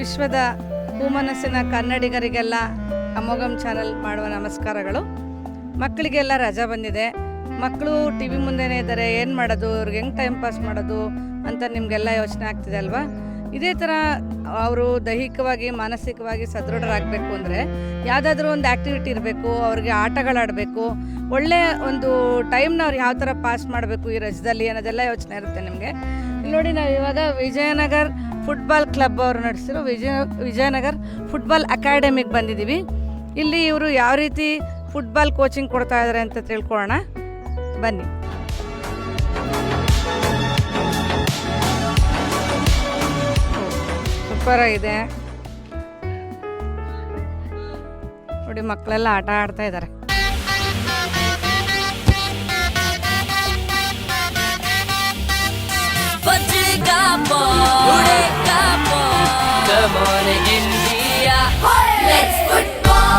ವಿಶ್ವದ ಹೂಮನಸ್ಸಿನ ಕನ್ನಡಿಗರಿಗೆಲ್ಲ ಅಮೋಘಂ ಚಾನಲ್ ಮಾಡುವ ನಮಸ್ಕಾರಗಳು. ಮಕ್ಕಳಿಗೆಲ್ಲ ರಜಾ ಬಂದಿದೆ, ಮಕ್ಕಳು ಟಿ ವಿ ಮುಂದೆನೇ ಇದ್ದಾರೆ, ಏನು ಮಾಡೋದು, ಅವ್ರಿಗೆ ಹೆಂಗೆ ಟೈಮ್ ಪಾಸ್ ಮಾಡೋದು ಅಂತ ನಿಮಗೆಲ್ಲ ಯೋಚನೆ ಆಗ್ತಿದೆ ಅಲ್ವಾ. ಇದೇ ಥರ ಅವರು ದೈಹಿಕವಾಗಿ ಮಾನಸಿಕವಾಗಿ ಸದೃಢರಾಗಬೇಕು ಅಂದರೆ ಯಾವುದಾದ್ರೂ ಒಂದು ಆ್ಯಕ್ಟಿವಿಟಿ ಇರಬೇಕು, ಅವ್ರಿಗೆ ಆಟಗಳಾಡಬೇಕು, ಒಳ್ಳೆ ಒಂದು ಟೈಮ್ನ ಅವ್ರು ಯಾವ ಥರ ಪಾಸ್ ಮಾಡಬೇಕು ಈ ರಜದಲ್ಲಿ ಅನ್ನೋದೆಲ್ಲ ಯೋಚನೆ ಇರುತ್ತೆ ನಿಮಗೆ. ಇಲ್ಲಿ ನೋಡಿ, ನಾವು ಇವಾಗ ವಿಜಯನಗರ್ ಫುಟ್ಬಾಲ್ ಕ್ಲಬ್ ಅವರು ನಡೆಸಿರೋ ವಿಜಯನಗರ್ ಫುಟ್ಬಾಲ್ ಅಕಾಡೆಮಿಗೆ ಬಂದಿದ್ದೀವಿ. ಇಲ್ಲಿ ಇವರು ಯಾವ ರೀತಿ ಫುಟ್ಬಾಲ್ ಕೋಚಿಂಗ್ ಕೊಡ್ತಾ ಇದ್ದಾರೆ ಅಂತ ತಿಳ್ಕೊಳ್ಳೋಣ ಬನ್ನಿ. ಸೂಪರ್ ಆಗಿದೆ ನೋಡಿ, ಮಕ್ಕಳೆಲ್ಲ ಆಟ ಆಡ್ತಾ ಇದ್ದಾರೆ. Come on India, let's football.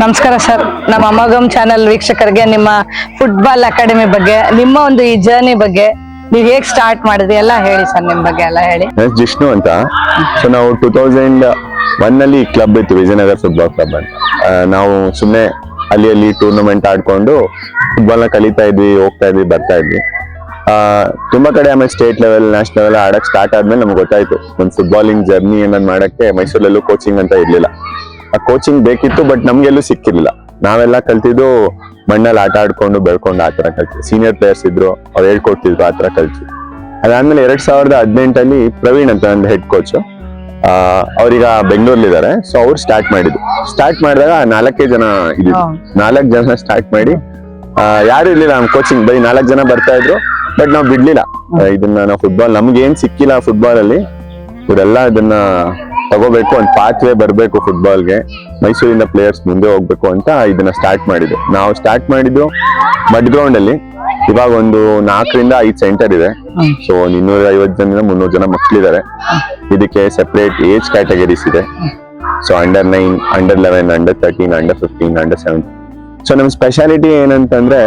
ನಮಸ್ಕಾರ ಸರ್. ನಮ್ಮ ಅಮೋಘಂ ಚಾನೆಲ್ ವೀಕ್ಷಕರಿಗೆ ನಿಮ್ಮ ಫುಟ್ಬಾಲ್ ಅಕಾಡೆಮಿ ಬಗ್ಗೆ, ನಿಮ್ಮ ಒಂದು ಈ ಜರ್ನಿ ಬಗ್ಗೆ, ನೀವು ಹೇಗೆ ಸ್ಟಾರ್ಟ್ ಮಾಡಿದ್ರಿ ಎಲ್ಲ ಹೇಳಿ ಸರ್. ನಿಮ್ಮ ಬಗ್ಗೆ ಎಲ್ಲ ಹೇಳಿ. ಜಿಷ್ಣು ಅಂತ. ಸೊ ನಾವು 2001 ಕ್ಲಬ್ ಇತ್ತು, ವಿಜಯನಗರ ಫುಟ್ಬಾಲ್ ಕ್ಲಬ್ ಅಂತ. ನಾವು ಸುಮ್ಮನೆ ಅಲ್ಲಿ ಟೂರ್ನಮೆಂಟ್ ಆಡ್ಕೊಂಡು ಫುಟ್ಬಾಲ್ ನ ಕಲಿತಾ ಇದ್ವಿ, ಹೋಗ್ತಾ ಇದ್ವಿ, ಬರ್ತಾ ಇದ್ವಿ. ತುಂಬಾ ಕಡೆ ಆಮೇಲೆ ಸ್ಟೇಟ್ ಲೆವೆಲ್, ನ್ಯಾಷನಲ್ ಲೆವೆಲ್ ಆಡಕ್ ಸ್ಟಾರ್ಟ್ ಆದ್ಮೇಲೆ ನಮ್ಗೆ ಗೊತ್ತಾಯ್ತು ಒಂದು ಫುಟ್ಬಾಲಿಂಗ್ ಜರ್ನಿ ಏನನ್ನ ಮಾಡಕ್ಕೆ ಮೈಸೂರಲ್ಲೂ ಕೋಚಿಂಗ್ ಅಂತ ಇರ್ಲಿಲ್ಲ. ಆ ಕೋಚಿಂಗ್ ಬೇಕಿತ್ತು, ಬಟ್ ನಮ್ಗೆಲ್ಲೂ ಸಿಕ್ಕಿರ್ಲಿಲ್ಲ. ನಾವೆಲ್ಲ ಕಲ್ತಿದ್ದು ಮಣ್ಣಲ್ಲಿ ಆಟ ಆಡ್ಕೊಂಡು ಬೆಳ್ಕೊಂಡು ಆತರ ಕಲ್ತೀವಿ. ಸೀನಿಯರ್ ಪ್ಲೇಯರ್ಸ್ ಇದ್ರು, ಅವ್ರು ಹೇಳ್ಕೊಡ್ತಿದ್ರು, ಆತರ ಕಲ್ತೀವಿ. ಅದಾದ್ಮೇಲೆ 2018 ಪ್ರವೀಣ್ ಅಂತ ಒಂದು ಹೆಡ್ ಕೋಚ್, ಅವ್ರೀಗ ಬೆಂಗಳೂರಲ್ಲಿದ್ದಾರೆ. ಸೊ ಅವ್ರು ಸ್ಟಾರ್ಟ್ ಮಾಡಿದಾಗ 4 ಜನ ಇದ್ದಿದ್ದು. 4 ಜನ ಸ್ಟಾರ್ಟ್ ಮಾಡಿ ಯಾರು ಇರ್ಲಿಲ್ಲ ನಮ್ ಕೋಚಿಂಗ್, ಬರೀ 4 ಜನ ಬರ್ತಾ ಇದ್ರು. ಬಟ್ ನಾವ್ ಬಿಡ್ಲಿಲ್ಲ ಇದನ್ನ. ನಾವು ಫುಟ್ಬಾಲ್ ನಮ್ಗೆ ಏನ್ ಸಿಕ್ಕಿಲ್ಲ ಫುಟ್ಬಾಲ್ ಅಲ್ಲಿ, ಇವರೆಲ್ಲ ಇದನ್ನ ತಗೋಬೇಕು, ಒಂದು ಪಾತ್ವೇ ಬರ್ಬೇಕು ಫುಟ್ಬಾಲ್ಗೆ, ಮೈಸೂರಿಂದ ಪ್ಲೇಯರ್ಸ್ ಮುಂದೆ ಹೋಗ್ಬೇಕು ಅಂತ ಇದನ್ನ ಸ್ಟಾರ್ಟ್ ಮಾಡಿದ್ದು. ನಾವು ಸ್ಟಾರ್ಟ್ ಮಾಡಿದ್ದು ಮಡ್ ಗ್ರೌಂಡ್ ಅಲ್ಲಿ. ಇವಾಗ ಒಂದು 4 ರಿಂದ 5 ಸೆಂಟರ್ ಇದೆ. ಸೊ 250 ಜನರಿಂದ 300 ಜನ ಮಕ್ಕಳಿದ್ದಾರೆ. ಇದಕ್ಕೆ ಸೆಪರೇಟ್ ಏಜ್ ಕ್ಯಾಟಗರೀಸ್ ಇದೆ. So under 9, under 11, under 13, under 15, under 17. So ನಮ್ ಸ್ಪೆಷಾಲಿಟಿ ಏನಂತಂದ್ರೆ,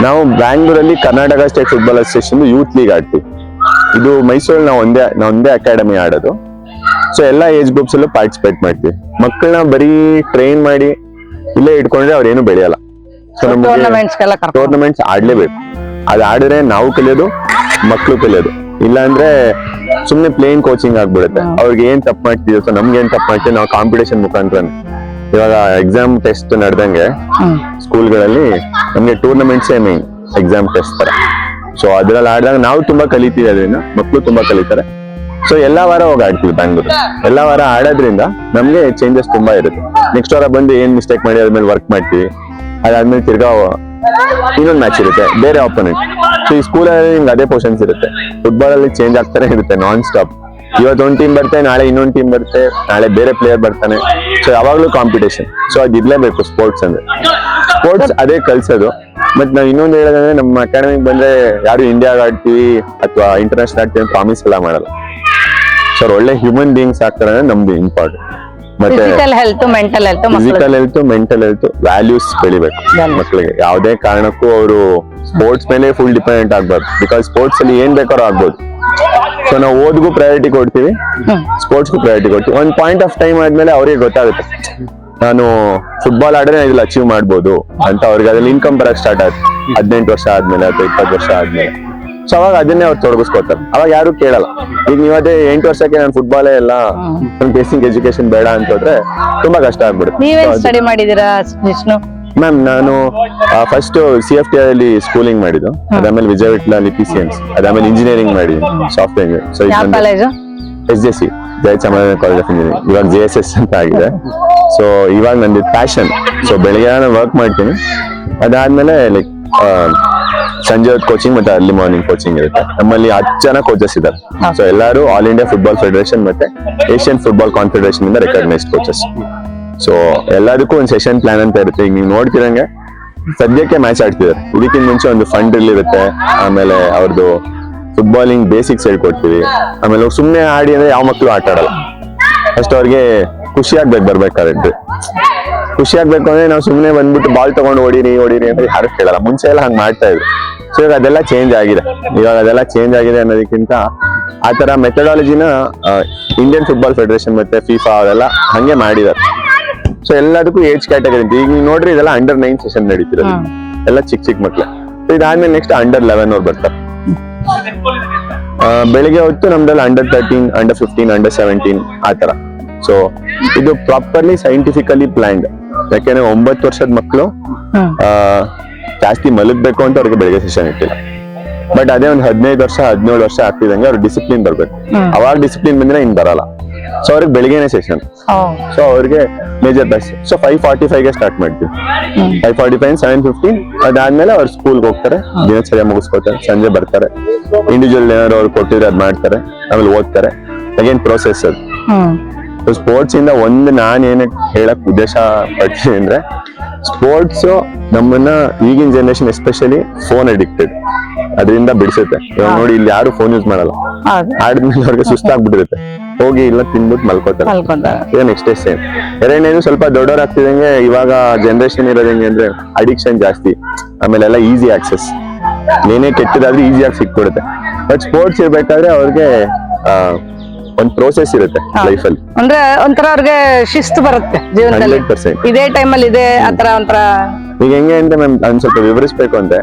ನಾವು ಬ್ಯಾಂಗ್ಳೂರಲ್ಲಿ Karnataka state football association youth league ಆಡ್ತೀವಿ. ಇದು ಮೈಸೂರಲ್ಲಿ ನಾವು ಒಂದೇ ಅಕಾಡೆಮಿ ಆಡೋದು. ಸೊ ಎಲ್ಲಾ ಏಜ್ ಗ್ರೂಪ್ಸ್ ಅಲ್ಲೂ ಪಾರ್ಟಿಸಿಪೇಟ್ ಮಾಡ್ತೀವಿ. ಮಕ್ಕಳನ್ನ ಬರೀ ಟ್ರೈನ್ ಮಾಡಿ ಇಲ್ಲೇ ಇಟ್ಕೊಂಡ್ರೆ ಅವ್ರೇನು ಬೆಳೆಯಲ್ಲ. ಸೊ ನಮ್ಗೆ ಟೂರ್ನಮೆಂಟ್ಸ್ ಆಡ್ಲೇಬೇಕು. ಅದ್ ಆಡಿದ್ರೆ ನಾವು ಕಲಿಯೋದು, ಮಕ್ಕಳು ಕಲಿಯೋದು. ಇಲ್ಲ ಅಂದ್ರೆ ಸುಮ್ನೆ ಪ್ಲೇನ್ ಕೋಚಿಂಗ್ ಆಗ್ಬಿಡುತ್ತೆ. ಅವ್ರಿಗೆ ಏನ್ ತಪ್ಪು ಮಾಡ್ತಿದ್ಯೋ, ಸೊ ನಮ್ಗೆ ಏನ್ ತಪ್ಪು ಮಾಡ್ತೀವಿ ನಾವು ಕಾಂಪಿಟೇಷನ್ ಮುಖಾಂತರ. ಇವಾಗ ಎಕ್ಸಾಮ್ ಟೆಸ್ಟ್ ನಡೆದಂಗೆ ಸ್ಕೂಲ್ಗಳಲ್ಲಿ ನಮ್ಗೆ ಟೂರ್ನಮೆಂಟ್ಸ್ ಮೇನ್ ಎಕ್ಸಾಮ್ ಟೆಸ್ಟ್ ತರ. ಸೊ ಅದ್ರಲ್ಲಿ ಆಡಿದಾಗ ನಾವು ತುಂಬಾ ಕಲಿತೀವಿ, ಅದರಿಂದ ಮಕ್ಕಳು ತುಂಬಾ ಕಲಿತಾರೆ. ಸೊ ಎಲ್ಲಾ ವಾರ ಹೋಗಿ ಆಡ್ತೀವಿ ಬ್ಯಾಂಗ್ಳೂರ್. ಎಲ್ಲಾ ವಾರ ಆಡೋದ್ರಿಂದ ನಮ್ಗೆ ಚೇಂಜಸ್ ತುಂಬಾ ಇರುತ್ತೆ. ನೆಕ್ಸ್ಟ್ ವಾರ ಬಂದು ಏನ್ ಮಿಸ್ಟೇಕ್ ಮಾಡಿ ಅದ್ಮೇಲೆ ವರ್ಕ್ ಮಾಡ್ತೀವಿ. ಅದಾದ್ಮೇಲೆ ತಿರ್ಗಾ ಇನ್ನೊಂದು ಮ್ಯಾಚ್ ಇರುತ್ತೆ, ಬೇರೆ ಆಪೋನೆಂಟ್. ಸೊ ಈ ಸ್ಕೂಲಲ್ಲಿ ನಿಮ್ಗೆ ಅದೇ ಪೋರ್ಷನ್ಸ್ ಇರುತ್ತೆ. ಫುಟ್ಬಾಲ್ ಅಲ್ಲಿ ಚೇಂಜ್ ಆಗ್ತಾನೆ ಇರುತ್ತೆ ನಾನ್ ಸ್ಟಾಪ್. ಇವತ್ತು ಒಂದು ಟೀಮ್ ಬರುತ್ತೆ, ನಾಳೆ ಇನ್ನೊಂದು ಟೀಮ್ ಬರುತ್ತೆ, ನಾಳೆ ಬೇರೆ ಪ್ಲೇಯರ್ ಬರ್ತಾನೆ. ಸೊ ಯಾವಾಗ್ಲೂ ಕಾಂಪಿಟೇಷನ್. ಸೊ ಅದ್ ಇರ್ಲೇಬೇಕು ಸ್ಪೋರ್ಟ್ಸ್ ಅಂದ್ರೆ. ಸ್ಪೋರ್ಟ್ಸ್ ಅದೇ ಕಲ್ಸೋದು. ಮತ್ ನಾವ್ ಇನ್ನೊಂದು ಹೇಳೋದಂದ್ರೆ, ನಮ್ಮ ಅಕಾಡೆಮಿಗೆ ಬಂದ್ರೆ ಯಾರು ಇಂಡಿಯಾಗ ಆಡ್ತೀವಿ ಅಥವಾ ಇಂಟರ್ನ್ಯಾಷನಲ್ ಆಡ್ತೀವಿ ಪ್ರಾಮಿಸ್ ಎಲ್ಲ ಮಾಡಲ್ಲ. ಸೊ ಒಳ್ಳೆ ಹ್ಯೂಮನ್ ಬೀಯಿಂಗ್ಸ್ ಆಗ್ತಾರೆ ಅಂದ್ರೆ ನಮ್ದು ಇಂಪಾರ್ಟೆಂಟ್. ಮತ್ತೆ physical health, mental health values ಬೆಳಿಬೇಕು ಮಕ್ಕಳಿಗೆ. ಯಾವುದೇ ಕಾರಣಕ್ಕೂ ಅವರು ಸ್ಪೋರ್ಟ್ಸ್ ಮೇಲೆ ಫುಲ್ ಡಿಪೆಂಡೆಂಟ್ ಆಗ್ಬಾರ್ದು. ಬಿಕಾಸ್ ಸ್ಪೋರ್ಟ್ಸ್ ಅಲ್ಲಿ ಏನ್ ಬೇಕಾದ್ರೂ ಆಗ್ಬೋದು. ಸೊ ನಾವು ಓದ್ಗೂ ಪ್ರಯಾರಿಟಿ ಕೊಡ್ತೀವಿ, ಸ್ಪೋರ್ಟ್ಸ್ಗೂ ಪ್ರಯಾರಿಟಿ ಕೊಡ್ತೀವಿ. ಒಂದ್ ಪಾಯಿಂಟ್ ಆಫ್ ಟೈಮ್ ಆದ್ಮೇಲೆ ಅವ್ರಿಗೆ ಗೊತ್ತಾಗುತ್ತೆ, ನಾನು ಫುಟ್ಬಾಲ್ ಆಡಿದ್ರೆ ಇದ್ರಲ್ಲಿ ಅಚೀವ್ ಮಾಡ್ಬೋದು ಅಂತ. ಅವ್ರಿಗೆ ಅದ್ರಲ್ಲಿ ಇನ್ಕಮ್ ಬರಕ್ ಸ್ಟಾರ್ಟ್ ಆಗುತ್ತೆ 18 ವರ್ಷ ಆದ್ಮೇಲೆ ಅಥವಾ 20 ವರ್ಷ ಆದ್ಮೇಲೆ. ಸೊ ಅವಾಗ ಅದನ್ನೇ ಅವ್ರು ತೊಡಗಿಸ್ಕೊತಾರೆ. ಅವಾಗ ಯಾರು ಕೇಳಲ್ಲ. ಈಗ ನೀವು ಅದೇ 8 ವರ್ಷಕ್ಕೆ ನಾನು ಫುಟ್ಬಾಲೇ ಎಲ್ಲ, ಬೇಸಿಕ್ ಎಜುಕೇಶನ್ ಬೇಡ ಅಂತಂದ್ರೆ ತುಂಬಾ ಕಷ್ಟ ಆಗ್ಬಿಡುತ್ತೆ. ನೀವೇನ್ ಸ್ಟಡಿ ಮಾಡಿದೀರಾ ವಿಷ್ಣು? ಮ್ಯಾಮ್ ನಾನು ಫಸ್ಟ್ CFT ಅಲ್ಲಿ ಸ್ಕೂಲಿಂಗ್ ಮಾಡಿದ್ದು, ಅದಾದ್ಮೇಲೆ ವಿಜಯ ವಿಟ್ಲಲ್ಲಿ PCMs, ಅದಾದ್ಮೇಲೆ ಇಂಜಿನಿಯರಿಂಗ್ ಮಾಡಿದ್ದೀನಿ ಸಾಫ್ಟ್ವೇರ್. ಸೊ ಯಾವ college? SJC Jayachamaraja college of engineering, ಇವಾಗ JSS ಅಂತ ಆಗಿದೆ. ಸೊ ಇವಾಗ ನಂದು ಪ್ಯಾಷನ್. ಸೊ ಬೆಳಿಗ್ಗೆ ನಾನು ವರ್ಕ್ ಮಾಡ್ತೀನಿ, ಅದಾದ್ಮೇಲೆ ಲೈಕ್ ಸಂಜೆ ಹೊತ್ತು ಕೋಚಿಂಗ್ ಮತ್ತೆ ಅರ್ಲಿ ಮಾರ್ನಿಂಗ್ ಕೋಚಿಂಗ್ ಇರುತ್ತೆ. ನಮ್ಮಲ್ಲಿ 10 ಜನ ಕೋಚಸ್ ಇದ್ದಾರೆ. ಸೊ ಎಲ್ಲರೂ ಆಲ್ ಇಂಡಿಯಾ ಫುಟ್ಬಾಲ್ ಫೆಡರೇಷನ್ ಮತ್ತೆ ಏಷ್ಯನ್ ಫುಟ್ಬಾಲ್ ಕಾನ್ಫೆಡರೇಷನ್ ಇಂದ ರೆಕಗ್ನೈಸ್ಡ್ ಕೋಚಸ್. ಸೊ ಎಲ್ಲದಕ್ಕೂ ಒಂದು ಸೆಷನ್ ಪ್ಲಾನ್ ಅಂತ ಇರುತ್ತೆ. ಈಗ ನೀವು ನೋಡ್ತಿರಂಗೆ ಸದ್ಯಕ್ಕೆ ಮ್ಯಾಚ್ ಆಡ್ತಿದ್ದಾರೆ. ಇದಕ್ಕಿಂತ ಮುಂಚೆ ಒಂದು ಫಂಡ್ ಡ್ರಿಲ್ ಇರುತ್ತೆ, ಆಮೇಲೆ ಅವ್ರದ್ದು ಫುಟ್ಬಾಲಿಂಗ್ ಬೇಸಿಕ್ಸ್ ಹೇಳ್ಕೊಡ್ತೀವಿ. ಆಮೇಲೆ ಅವ್ರು ಸುಮ್ಮನೆ ಆಡಿ ಅಂದ್ರೆ ಯಾವ ಮಕ್ಕಳು ಆಟ ಆಡಲ್ಲ. ಫಸ್ಟ್ ಅವ್ರಿಗೆ ಖುಷಿ ಆಗ್ಬೇಕು ಬರ್ಬೇಕಾದ್ರೆ. ಖುಷಿ ಆಗ್ಬೇಕು ಅಂದ್ರೆ ನಾವು ಸುಮ್ಮನೆ ಬಂದ್ಬಿಟ್ಟು ಬಾಲ್ ತಗೊಂಡು ಹೊಡೀರಿ ಅಂದ್ರೆ ಯಾರು ಕೇಳಲ್ಲ. ಮುಂಚೆ ಎಲ್ಲ ಹಂಗ್ ಮಾಡ್ತಾ ಇದ್ರು. ಸೊ ಇವಾಗ ಅದೆಲ್ಲ ಚೇಂಜ್ ಆಗಿದೆ. ಅನ್ನೋದಕ್ಕಿಂತ ಆ ತರ ಮೆಥಡಾಲಜಿನ ಇಂಡಿಯನ್ ಫುಟ್ಬಾಲ್ ಫೆಡರೇಷನ್ ಮತ್ತೆ FIFA ಅವೆಲ್ಲ ಹಂಗೆ ಮಾಡಿದ್ದಾರೆ. ಸೊ ಎಲ್ಲದಕ್ಕೂ ಏಜ್ ಕ್ಯಾಟಗರಿ ಅಂತ. ಈಗ ನೀವು ನೋಡ್ರಿ ಇದೆಲ್ಲ ಅಂಡರ್ 9 ಸೆಷನ್ ನಡೀತಿರೋದು, ಎಲ್ಲ ಚಿಕ್ಕ ಮಕ್ಳು. ಸೊ ಇದಾದ್ಮೇಲೆ ನೆಕ್ಸ್ಟ್ ಅಂಡರ್ 11 ಅವ್ರು ಬರ್ತಾರೆ. ಬೆಳಿಗ್ಗೆ ಹೊತ್ತು ನಮ್ದಲ್ಲಿ ಅಂಡರ್ 13, ಅಂಡರ್ 15, ಅಂಡರ್ 17 ಆ ತರ. ಸೊ ಇದು ಪ್ರಾಪರ್ಲಿ ಸೈಂಟಿಫಿಕಲಿ ಪ್ಲಾನ್ಡ್. ಯಾಕೆಂದ್ರೆ 9 ವರ್ಷದ ಮಕ್ಕಳು ಜಾಸ್ತಿ ಮಲಗ್ಬೇಕು ಅಂತ ಅವ್ರಿಗೆ ಬೆಳಿಗ್ಗೆ ಸೆಷನ್ ಇಟ್ಟಿಲ್ಲ. ಬಟ್ ಅದೇ ಒಂದು 15 ವರ್ಷ 17 ವರ್ಷ ಆಗ್ತಿದಂಗೆ ಅವ್ರಿಗೆ ಡಿಸಿಪ್ಲಿನ್ ಬರ್ಬೇಕು. ಅವಾಗ ಡಿಸಿಪ್ಲಿನ್ ಬಂದ್ರೆ ಇನ್ ಬರಲ್ಲ. ಸೊ ಅವ್ರಿಗೆ ಬೆಳಿಗ್ಗೆನೆ ಸೆಷನ್. ಸೊ ಅವ್ರಿಗೆ ಮೇಜರ್ ಬೆಸ್ಟ್. ಸೊ 5:45ಗೆ ಸ್ಟಾರ್ಟ್ ಮಾಡ್ತೀವಿ. 5:45 7:15 ಅದಾದ್ಮೇಲೆ ಅವ್ರು ಸ್ಕೂಲ್ಗೆ ಹೋಗ್ತಾರೆ, ದಿನಚರ್ಯ ಮುಗಿಸ್ಕೊತಾರೆ, ಸಂಜೆ ಬರ್ತಾರೆ, ಇಂಡಿವಿಜುವಲ್ ಏನಾದ್ರು ಅವ್ರು ಕೊಟ್ಟಿದ್ರೆ ಅದ್ ಮಾಡ್ತಾರೆ, ಆಮೇಲೆ ಓದ್ತಾರೆ. ಅಗೇನ್ ಪ್ರೋಸೆಸ್ ಅದು. ಸ್ಪೋರ್ಟ್ಸ್ ಇಂದ ಒಂದು ನಾನು ಏನಕ್ಕೆ ಹೇಳಕ್ ಉದ್ದೇಶ ಪಡ್ತೀನಿ ಅಂದ್ರೆ, ಸ್ಪೋರ್ಟ್ಸ್ ನಮ್ಮನ್ನ ಈಗಿನ ಜನರೇಷನ್ ಎಸ್ಪೆಷಲಿ ಫೋನ್ ಅಡಿಕ್ಟೆಡ್, ಅದರಿಂದ ಬಿಡಿಸುತ್ತೆ. ಇವಾಗ ನೋಡಿ ಇಲ್ಲಿ ಯಾರು ಫೋನ್ ಯೂಸ್ ಮಾಡಲ್ಲ. ಆಡಿದ್ಮೇಲೆ ಅವ್ರಿಗೆ ಸುಸ್ತಾಗ್ಬಿಟ್ಟಿರುತ್ತೆ, ಹೋಗಿ ಇಲ್ಲ ತಿನ್ಬಿಟ್ಟು ಮಲ್ಕೋತಾರೆ. Next day same. ಎರಡನೇದು ಸ್ವಲ್ಪ ದೊಡ್ಡವ್ರು ಆಗ್ತಿದಂಗೆ ಇವಾಗ ಜನರೇಷನ್ ಇರೋದು ಹೆಂಗೆ ಅಂದ್ರೆ ಅಡಿಕ್ಷನ್ ಜಾಸ್ತಿ, ಆಮೇಲೆ ಎಲ್ಲ ಈಸಿ ಆಕ್ಸೆಸ್. ಏನೇ ಕೆಟ್ಟದಾದ್ರೂ ಈಸಿಯಾಗಿ ಸಿಕ್ಬಿಡುತ್ತೆ. ಬಟ್ ಸ್ಪೋರ್ಟ್ಸ್ ಇರ್ಬೇಕಾದ್ರೆ ಅವ್ರಿಗೆ ಒಂದ್ ಪ್ರೋಸೆಸ್ ಇರುತ್ತೆ ಲೈಫ್ ಅಲ್ಲಿ. ಅಂದ್ರೆ ಒಂಥರ ಅವ್ರಿಗೆ ಶಿಸ್ತು ಬರುತ್ತೆ ಜೀವನದಲ್ಲಿ. 100%. ಇದೇ ಟೈಮಲ್ಲಿ ಇದೆ ಆತರ ಒಂಥರ. ಈಗ ಹೆಂಗೆ ಅಂತ ನಾನು ಸ್ವಲ್ಪ ವಿವರಿಸ್ಬೇಕು ಅಂದ್ರೆ,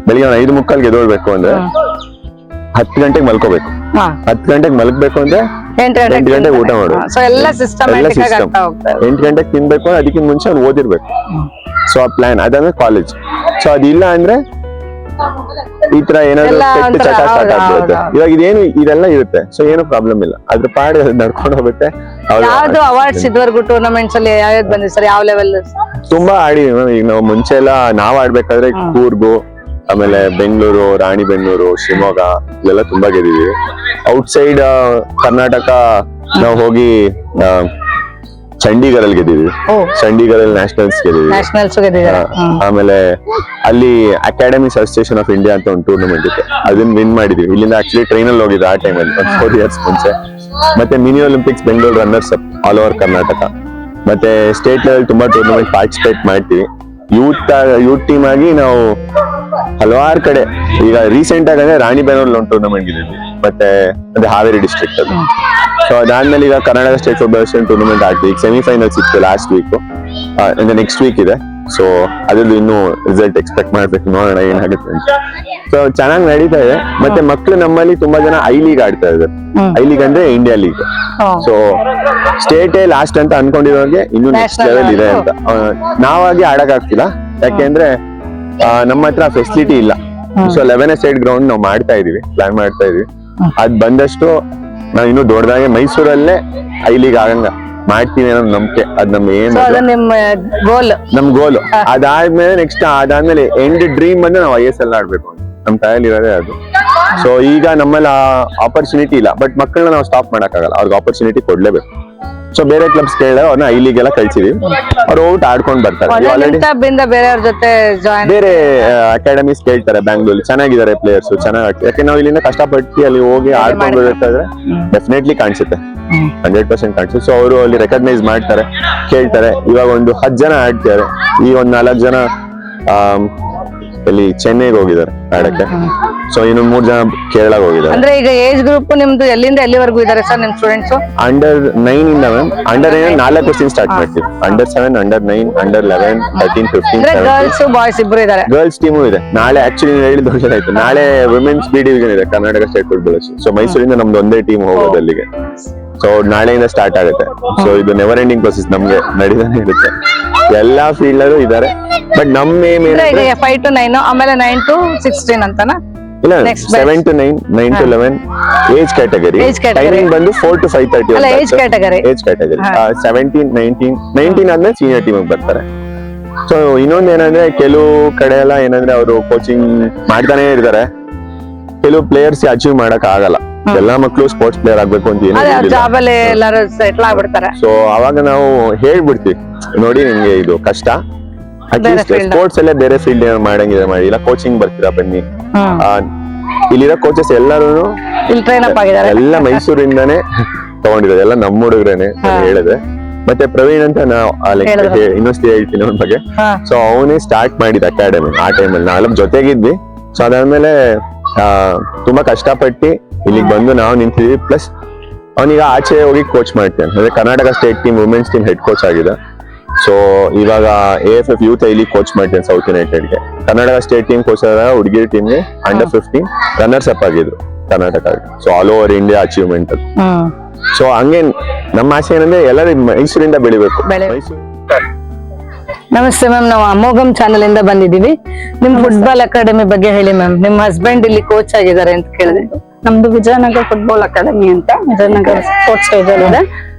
ಬೆಳಿಗ್ಗೆ 5:45ಗೆ ಎದ್ದೇಳ್ಬೇಕು ಅಂದ್ರೆ 10 ಗಂಟೆಗೆ ಮಲ್ಕೋಬೇಕು. 10 ಗಂಟೆಗೆ ಮಲಗ್ಬೇಕು ಅಂದ್ರೆ 8 ಗಂಟೆಗೆ ಊಟ ಮಾಡ್ಬೇಕು. ಸೊ ಎಲ್ಲ ಸಿಸ್ಟಮ್ಯಾಟಿಕ್ ಆಗಿ ಆಗ್ತಾ ಹೋಗ್ತಾ ಇದೆ. 8 ಗಂಟೆಗೆ ತಿನ್ಬೇಕು, ಅದಕ್ಕಿಂತ ಮುಂಚೆ ಅವ್ನು ಓದಿರ್ಬೇಕು. ಸೊ ಆ ಪ್ಲಾನ್ ಅದಾದ್ರೆ ಕಾಲೇಜ್. ಸೊ ಅದಿಲ್ಲ ಅಂದ್ರೆ ಈ ತರ ಏನಾದ್ರು ಕೆಟ್ಟ ಚಟ ಸ್ಟಾರ್ಟ್ ಆಗ್ಬಿಡುತ್ತೆ. ಇವಾಗ ಇದೇನು ಇದೆಲ್ಲ ಇರುತ್ತೆ. ಸೊ ಏನು ಪ್ರಾಬ್ಲಮ್ ಇಲ್ಲ, ಅದ್ರ ಪಾಡ್ ನಡ್ಕೊಂಡು ಹೋಗುತ್ತೆ. ಯಾವ್ದು ಅವಾರ್ಡ್ಸ್ ಇದುವರೆಗೂ ಟೂರ್ನಮೆಂಟ್ಸ್ ಅಲ್ಲಿ ಯಾವ್ದು ಬಂದಿದೆ ಸರ್? ಯಾವ ಲೆವೆಲ್? ತುಂಬಾ ಆಡಿದೀವಿ. ಈಗ ನಾವು ಮುಂಚೆ ಎಲ್ಲ ನಾವ್ ಆಡ್ಬೇಕಾದ್ರೆ ಕೂರ್ಗು, ಆಮೇಲೆ ಬೆಂಗಳೂರು, ರಾಣಿಬೆನ್ನೂರು, ಶಿವಮೊಗ್ಗ ಇಲ್ಲೆಲ್ಲ ತುಂಬಾ ಗೆದ್ದಿದೀವಿ. ಔಟ್ಸೈಡ್ ಕರ್ನಾಟಕ ನಾವು ಹೋಗಿ ಚಂಡೀಗಢಲ್ಲಿ ಗೆದ್ದಿದ್ವಿ. ಚಂಡೀಗಢಲ್ಲಿ ನ್ಯಾಷನಲ್ಸ್ ಗೆದ್ದಿದ್ವಿ. ಆಮೇಲೆ ಅಲ್ಲಿ ಅಕಾಡೆಮಿಕ್ಸ್ ಅಸೋಸಿಯೇಷನ್ ಆಫ್ ಇಂಡಿಯಾ ಅಂತ ಒಂದು ಟೂರ್ನಮೆಂಟ್ ಇತ್ತು, ಅದನ್ನ ವಿನ್ ಮಾಡಿದ್ವಿ. ಇಲ್ಲಿಂದ ಆಕ್ಚುಲಿ ಟ್ರೈನ್ ಅಲ್ಲಿ ಹೋಗಿದ್ದೆ ಆ ಟೈಮಲ್ಲಿ, 4 years ಮುಂಚೆ. ಮತ್ತೆ mini Olympics Bengaluru runners of all over Karnataka. ಮತ್ತೆ ಸ್ಟೇಟ್ ಲೆವೆಲ್ ತುಂಬಾ ಟೂರ್ನಮೆಂಟ್ ಪಾರ್ಟಿಸಿಪೇಟ್ ಮಾಡ್ತೀವಿ. ಯೂತ್ ಟೀಮ್ ಆಗಿ ನಾವು ಹಲವಾರು ಕಡೆ. ಈಗ ರೀಸೆಂಟ್ ಆಗಿ ಅಂದ್ರೆ ರಾಣಿಬೆನ್ನೂರಲ್ಲಿ ಒಂದು ಟೂರ್ನಮೆಂಟ್ ಗೆದ್ದಿದ್ವಿ, ಮತ್ತೆ ಅದೇ ಹಾವೇರಿ ಡಿಸ್ಟ್ರಿಕ್ಟ್ ಅದು. ಸೊ ಅದಾದ್ಮೇಲೆ ಈಗ ಕರ್ನಾಟಕ ಸ್ಟೇಟ್ ಫೆಡರೇಷನ್ ಟೂರ್ನಮೆಂಟ್ ಆಡ್ತೀವಿ. ಈಗ ಸೆಮಿಫೈನಲ್ಸ್ ಇತ್ತು ಲಾಸ್ಟ್ ವೀಕ್, ನೆಕ್ಸ್ಟ್ ವೀಕ್ ಇದೆ. ಸೊ ಅದ್ರದ್ದು ಇನ್ನೂ ರಿಸಲ್ಟ್ ಎಕ್ಸ್ಪೆಕ್ಟ್ ಮಾಡ್ಬೇಕು, ನೋಡೋಣ ಏನಾಗುತ್ತೆ ಅಂತ. ಸೊ ಚೆನ್ನಾಗಿ ನಡೀತಾ ಇದೆ. ಮತ್ತೆ ಮಕ್ಳು ನಮ್ಮಲ್ಲಿ ತುಂಬಾ ಜನ ಐ ಲೀಗ್ ಆಡ್ತಾ ಇದ್ದಾರೆ. ಐ ಲೀಗ್ ಅಂದ್ರೆ ಇಂಡಿಯಾ ಲೀಗ್. ಸೊ ಸ್ಟೇಟೇ ಲಾಸ್ಟ್ ಅಂತ ಅನ್ಕೊಂಡಿರೋರಿಗೆ ಇನ್ನು ನೆಕ್ಸ್ಟ್ ಲೆವೆಲ್ ಇದೆ ಅಂತ. ನಾವಾಗಿ ಆಡಕ್ ಆಗ್ತಿಲ್ಲ, ಯಾಕೆಂದ್ರೆ ನಮ್ಮ ಹತ್ರ ಫೆಸಿಲಿಟಿ ಇಲ್ಲ. ಸೊ 11 ಸೈಡ್ ಗ್ರೌಂಡ್ ನಾವು ಮಾಡ್ತಾ ಇದೀವಿ, ಪ್ಲಾನ್ ಮಾಡ್ತಾ ಇದೀವಿ. ಅದ್ ಬಂದಷ್ಟು ನಾವು ಇನ್ನು ದೊಡ್ಡದಾಗಿ ಮೈಸೂರಲ್ಲೇ ಐ ಲೀಗ್ ಆಗಂಗ ಮಾಡ್ತೀವಿ ಅನ್ನೋ ನಂಬಿಕೆ. ಅದ್ ನಮ್ ಏನು ನಮ್ ಗೋಲ್. ಅದಾದ್ಮೇಲೆ ನೆಕ್ಸ್ಟ್ ಅದಾದ್ಮೇಲೆ ಎಂಡ್ ಡ್ರೀಮ್ ಬಂದ್ರೆ ನಾವು ISL ಆಡ್ಬೇಕು ಅಂತ ನಮ್ ಕೈಯಲ್ಲಿ ಇರೋದೇ ಅದು. ಸೊ ಈಗ ನಮ್ಮಲ್ಲಿ ಆಪರ್ಚುನಿಟಿ ಇಲ್ಲ, ಬಟ್ ಮಕ್ಕಳನ್ನ ನಾವು ಸ್ಟಾಪ್ ಮಾಡಕ್ಕಾಗಲ್ಲ, ಅವ್ರಿಗೆ ಆಪರ್ಚುನಿಟಿ ಕೊಡ್ಲೇಬೇಕು. ಸೊ ಬೇರೆ ಕ್ಲಬ್ಸ್ ಕೇಳಿದ್ರೆ ಅವ್ರನ್ನ ಐ ಲೀಗ್ ಎಲ್ಲ ಕಳ್ಸಿದೀವಿ, ಅವ್ರು ಔಟ್ ಆಡ್ಕೊಂಡ್ ಬರ್ತಾರೆ. ಬೇರೆಯವ್ರ ಜೊತೆ ಬೇರೆ ಅಕಾಡೆಮೀಸ್ ಕೇಳ್ತಾರೆ, ಬ್ಯಾಂಗ್ಳೂರ್ ಚೆನ್ನಾಗಿದ್ದಾರೆ ಪ್ಲೇಯರ್ಸ್, ಚೆನ್ನಾಗಿ. ಯಾಕೆ ನಾವು ಇಲ್ಲಿಂದ ಕಷ್ಟಪಟ್ಟು ಅಲ್ಲಿ ಹೋಗಿ ಆಡ್ಕೊಂಡು ಬರ್ಬೇಕಾದ್ರೆ ಡೆಫಿನೆಟ್ಲಿ ಕಾಣಿಸುತ್ತೆ, 100% ಕಾಣಿಸುತ್ತೆ. ಸೊ ಅವರು ಅಲ್ಲಿ ರೆಕಗ್ನೈಸ್ ಮಾಡ್ತಾರೆ, ಕೇಳ್ತಾರೆ. ಇವಾಗ ಒಂದು 10 ಜನ ಆಡ್ತಾರೆ, ಈ ಒಂದು 4 ಜನ ಇಲ್ಲಿ ಚೆನ್ನೈಗೆ ಹೋಗಿದ್ದಾರೆ ಆಡಕ್ಕೆ. ಸೊ ಇನ್ನು 3 ಜನ ಕೇರಳಗೆ ಹೋಗಿದ್ದಾರೆ. ಅಂದ್ರೆ ಈಗ ಏಜ್ ಗ್ರೂಪ್ ನಿಮ್ದು ಎಲ್ಲಿಂದ ಎಲ್ಲಿವರೆಗೂ ಇದಾರೆ ಸರ್ ನಿಮ್ ಸ್ಟೂಡೆಂಟ್ಸ್? ಅಂಡರ್ 9 ಇಂದ ಮ್ಯಾಮ್. ಅಂಡರ್ 9 4 ವರ್ಷದಿಂದ ಸ್ಟಾರ್ಟ್ ಮಾಡ್ತೀವಿ. Under 7, under 9, under 11, 13, 15, 17. Girls boys ಇಬ್ರು ಇದಾರೆ. ಗರ್ಲ್ಸ್ ಟೀಮು ಇದೆ. ನಾಳೆ ಆಕ್ಚುಲಿ ಹೇಳಿದ ಒಳ್ಳೆದಾಯ್ತು, ನಾಳೆ ವುಮೆನ್ಸ್ ಬಿ ಡಿವಿಷನ್ ಇದೆ ಕರ್ನಾಟಕ ಸ್ಟೇಟ್ ಫುಟ್ಬಾಲ್. ಸೊ ಮೈಸೂರಿಂದ ನಮ್ದು ಒಂದೇ ಟೀಮ್ ಹೋಗೋದು ಅಲ್ಲಿಗೆ. ಸೊ ನಾಳೆಯಿಂದ ಸ್ಟಾರ್ಟ್ ಆಗುತ್ತೆ. ಸೊ ಇದು ನೆವರ್ ಎಂಡಿಂಗ್ ಪ್ರೊಸೆಸ್, ನಮ್ಗೆ ನಡೀತಾನೆ ಇರುತ್ತೆ. ಎಲ್ಲಾ ಫೀಲ್ಡ್ ಅಲ್ಲೂ ಇದಾರೆ. ಬಟ್ ನಮ್ ಏಮ್ ಈಗ ಏನಂದ್ರೆ 5 to 9 ಆಮೇಲೆ 9 to 16 ಅಂತನಾ? ಇಲ್ಲ, Next batch. 7 to 9, 9 to 11 age category. Age category. Timing ಬಂದು 4 to 5:30. ಅಲ್ಲ, age category. ಏಜ್ ಕ್ಯಾಟಗರಿ 17, 19 ಆದ್ಮೇಲೆ ಸೀನಿಯರ್ ಟೀಮ್ ಬರ್ತಾರೆ. ಸೊ ಇನ್ನೊಂದ್ ಏನಂದ್ರೆ ಕೆಲವು ಕಡೆ ಎಲ್ಲ ಏನಂದ್ರೆ ಅವರು ಕೋಚಿಂಗ್ ಮಾಡ್ತಾನೆ ಇರ್ತಾರೆ. ಕೆಲವು ಪ್ಲೇಯರ್ಸ್ ಅಚೀವ್ ಮಾಡಕ್ ಆಗಲ್ಲ. ಎಲ್ಲಾ ಮಕ್ಕಳು ಸ್ಪೋರ್ಟ್ಸ್ ಪ್ಲೇಯರ್ ಆಗ್ಬೇಕು ಅಂತ ಅದೇ ಏನು ಜಾಬ್ ಅಲ್ಲಿ ಎಲ್ಲಾರು ಸೆಟ್ಲ್ ಆಗ್ಬಿಡ್ತಾರೆ. ಸೊ ಅವಾಗ ನಾವು ಹೇಳ್ಬಿಡ್ತೀವಿ, ನೋಡಿ ನಿಮ್ಗೆ ಇದು ಕಷ್ಟ, ಅಟ್ಲೀಸ್ಟ್ field. ಸ್ಪೋರ್ಟ್ಸ್ ಅಲ್ಲೇ ಬೇರೆ ಫೀಲ್ಡ್ ಮಾಡಂಗಿದೆ ಮಾಡಿ, ಇಲ್ಲ ಕೋಚಿಂಗ್ ಬರ್ತೀರಾ ಬನ್ನಿ. ಇಲ್ಲಿರೋ ಕೋಚಸ್ ಎಲ್ಲರೂ ಇಲ್ಲಿ ಟ್ರೈನ್ ಅಪ್ ಆಗಿದ್ದಾರೆ. ಎಲ್ಲ ಮೈಸೂರಿಂದಾನೇ ತಗೊಂಡಿರೋದು, ಎಲ್ಲ ನಮ್ಮ ಹುಡುಗ್ರೇನೆ ಹೇಳಿದ್ರೆ. ಮತ್ತೆ ಪ್ರವೀಣ್ ಅಂತ ನಾವು ಇನ್ನೊಂದ್ಸತಿ ಹೇಳ್ತೀನಿ ಅವ್ನ ಬಗ್ಗೆ. ಸೊ ಅವನೇ ಸ್ಟಾರ್ಟ್ ಮಾಡಿದ ಅಕಾಡೆಮಿ ಆ ಟೈಮಲ್ಲಿ. ನಾವೆಲ್ಲ ಜೊತೆಗಿದ್ವಿ. ಸೊ ಅದಾದ್ಮೇಲೆ ತುಂಬಾ ಕಷ್ಟಪಟ್ಟು ಇಲ್ಲಿಗೆ ಬಂದು ನಾವು ನಿಂತಿದ್ವಿ. ಪ್ಲಸ್ ಅವನೀಗ ಆಚೆ ಹೋಗಿ ಕೋಚ್ ಮಾಡ್ತೇನೆ, ಅಂದ್ರೆ Karnataka state team women's team head coach ಆಗಿದೆ. ಸೊ ಇವಾಗ AFF ಯೂತ್ ಐಲಿ ಕೋಚ್ ಮಾಡ್ತೇನೆ ಸೌತ್ ಯುನೈಟೆಡ್ಗೆ. ಕರ್ನಾಟಕ ಸ್ಟೇಟ್ ಟೀಮ್ ಕೋಚ್ ಆದ ಹುಡುಗಿರ್ ಟೀಮ್ಗೆ ಅಂಡರ್ 15 ರನ್ನರ್ಸ್ ಅಪ್ ಆಗಿದ್ರು Karnataka. So all over India achievement ಅದು. ಸೊ ಹಂಗೆ ನಮ್ಮ ಆಸೆ ಏನಂದ್ರೆ ಎಲ್ಲರೂ ಮೈಸೂರಿಂದ ಬೆಳಿಬೇಕು. ಮೈಸೂರು. ನಮಸ್ತೆ ಮ್ಯಾಮ್, ನಾವು ಅಮೋಘಂ ಚಾನೆಲ್ ಇಂದ ಬಂದಿದೀವಿ. ನಿಮ್ ಫುಟ್ಬಾಲ್ ಅಕಾಡೆಮಿ ಬಗ್ಗೆ ಹೇಳಿ ಮ್ಯಾಮ್. ನಿಮ್ ಹಸ್ಬೆಂಡ್ ಇಲ್ಲಿ ಕೋಚ್ ಆಗಿದ್ದಾರೆ ಅಂತ ಕೇಳಿದೆ. ನಮ್ದು ವಿಜಯನಗರ ಫುಟ್ಬಾಲ್ ಅಕಾಡೆಮಿ ಅಂತ ವಿಜಯನಗರ ಸ್ಪೋರ್ಟ್ಸ್ ಸ್ಟೇಜ್ ಅಲ್ಲಿ ಇದೆ.